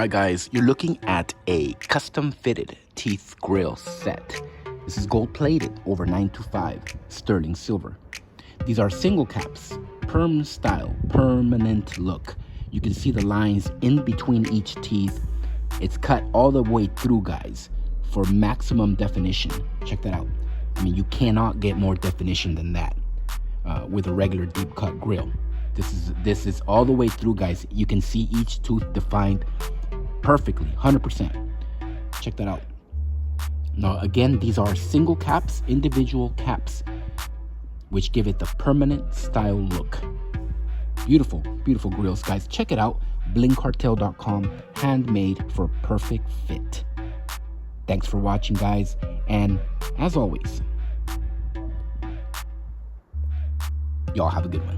Alright guys, you're looking at a custom fitted teeth grill set. This is gold plated over 925 sterling silver. These are single caps, perm style, permanent look. You can see the lines in between each teeth. It's cut all the way through, guys, for maximum definition. Check that out. I mean, you cannot get more definition than that with a regular deep cut grill. This is all the way through, guys. You can see each tooth defined perfectly, 100%. Check that out. Now, again, these are single caps, individual caps, which give it the permanent style look. Beautiful, beautiful grills, guys. Check it out. blingcartel.com, handmade for perfect fit. Thanks for watching, guys. And as always, y'all have a good one.